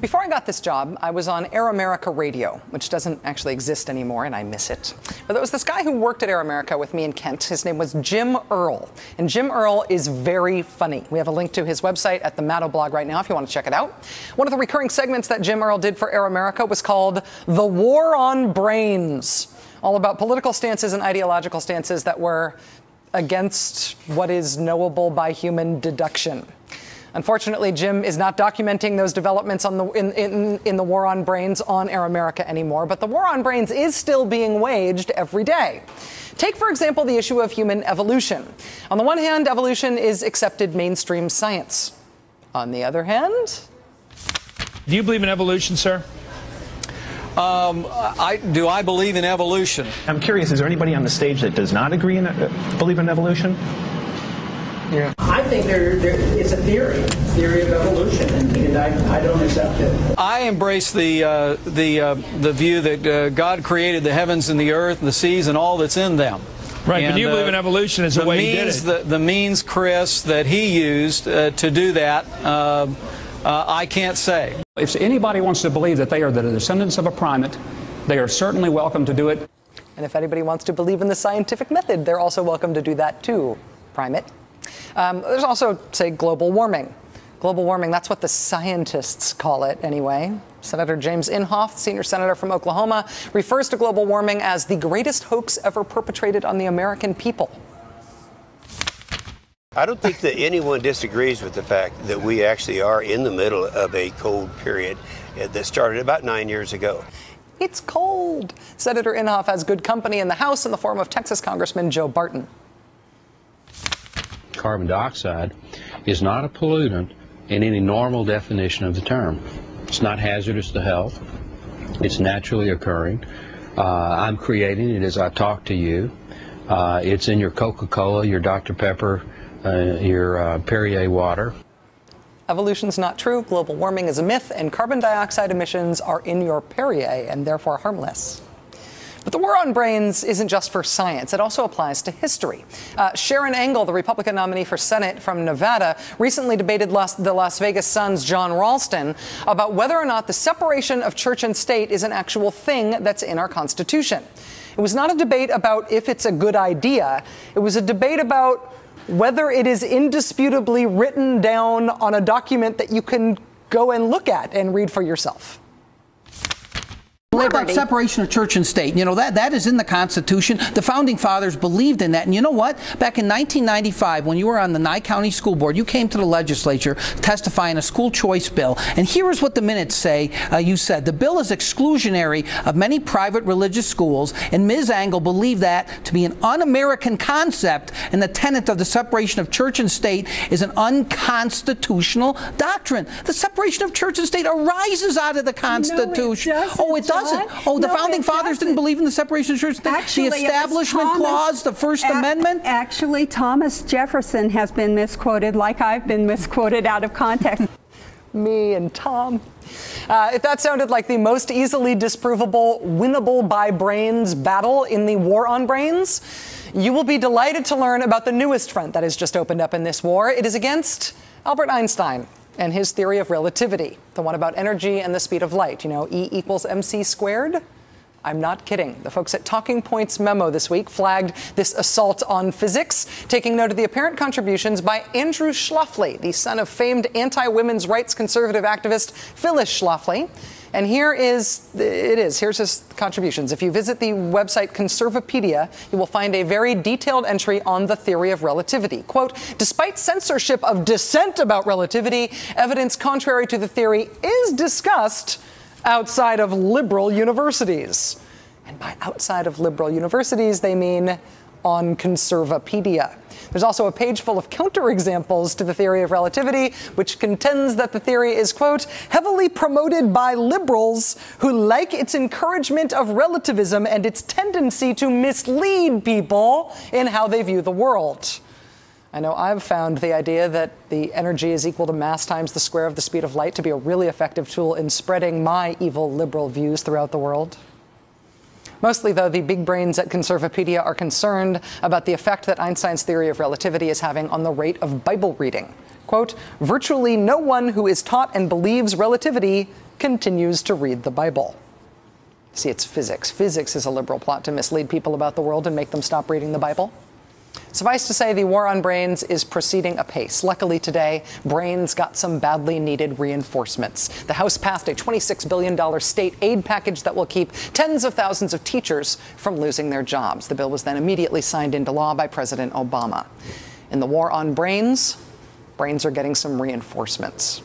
Before I got this job, I was on Air America Radio, which doesn't actually exist anymore, and I miss it. But there was this guy who worked at Air America with me in Kent. His name was Jim Earl. And Jim Earl is very funny. We have a link to his website at the Maddow blog right now if you want to check it out. One of the recurring segments that Jim Earl did for Air America was called The War on Brains, all about political stances and ideological stances that were against what is knowable by human deduction. Unfortunately, Jim is not documenting those developments in the war on brains on Air America anymore, but the war on brains is still being waged every day. Take, for example, the issue of human evolution. On the one hand, evolution is accepted mainstream science. On the other hand... Do you believe in evolution, sir? Do I believe in evolution? I'm curious, is there anybody on the stage that does not believe in evolution? Yeah. I think it's a theory of evolution, and I don't accept it. I embrace the view that God created the heavens and the earth, the seas, and all that's in them. Right, and, but you believe in evolution as the way he did it. The means, Chris, that he used to do that, I can't say. If anybody wants to believe that they are the descendants of a primate, they are certainly welcome to do it. And if anybody wants to believe in the scientific method, they're also welcome to do that too, primate. There's also, say, global warming. Global warming, that's what the scientists call it anyway. Senator James Inhofe, senior senator from Oklahoma, refers to global warming as the greatest hoax ever perpetrated on the American people. I don't think that anyone disagrees with the fact that we actually are in the middle of a cold period that started about 9 years ago. It's cold. Senator Inhofe has good company in the House in the form of Texas Congressman Joe Barton. Carbon dioxide is not a pollutant in any normal definition of the term. It's not hazardous to health. It's naturally occurring. I'm creating it as I talk to you. It's in your Coca-Cola, your Dr. Pepper, your Perrier water. Evolution's not true, global warming is a myth, and carbon dioxide emissions are in your Perrier and therefore harmless. But the war on brains isn't just for science. It also applies to history. Sharon Engel, the Republican nominee for Senate from Nevada, recently debated the Las Vegas Sun's John Ralston about whether or not the separation of church and state is an actual thing that's in our Constitution. It was not a debate about if it's a good idea. It was a debate about whether it is indisputably written down on a document that you can go and look at and read for yourself. What about separation of church and state? You know, that is in the Constitution. The Founding Fathers believed in that. And you know what? Back in 1995, when you were on the Nye County School Board, you came to the legislature testifying a school choice bill. And here is what the minutes say. You said, the bill is exclusionary of many private religious schools, and Ms. Engel believed that to be an un-American concept, and the tenet of the separation of church and state is an unconstitutional doctrine. The separation of church and state arises out of the Constitution. No, it doesn't. Oh, the Founding Fathers didn't believe in the separation of church and state? Actually, the Establishment Clause, the First Amendment? Actually, Thomas Jefferson has been misquoted, like I've been misquoted out of context. Me and Tom. If that sounded like the most easily disprovable, winnable by brains battle in the war on brains, you will be delighted to learn about the newest front that has just opened up in this war. It is against Albert Einstein and his theory of relativity, the one about energy and the speed of light. You know, E equals mc squared? I'm not kidding. The folks at Talking Points Memo this week flagged this assault on physics, taking note of the apparent contributions by Andrew Schlafly, the son of famed anti-women's rights conservative activist Phyllis Schlafly. And here's his contributions. If you visit the website Conservapedia, you will find a very detailed entry on the theory of relativity. Quote, despite censorship of dissent about relativity, evidence contrary to the theory is discussed outside of liberal universities. And by outside of liberal universities, they mean on Conservapedia. There's also a page full of counterexamples to the theory of relativity, which contends that the theory is, quote, heavily promoted by liberals who like its encouragement of relativism and its tendency to mislead people in how they view the world. I know I've found the idea that the energy is equal to mass times the square of the speed of light to be a really effective tool in spreading my evil liberal views throughout the world. Mostly, though, the big brains at Conservapedia are concerned about the effect that Einstein's theory of relativity is having on the rate of Bible reading. quote, virtually no one who is taught and believes relativity continues to read the Bible. See, it's physics. Physics is a liberal plot to mislead people about the world and make them stop reading the Bible. Suffice to say, the war on brains is proceeding apace. Luckily today, brains got some badly needed reinforcements. The House passed a $26 billion state aid package that will keep tens of thousands of teachers from losing their jobs. The bill was then immediately signed into law by President Obama. In the war on brains, brains are getting some reinforcements.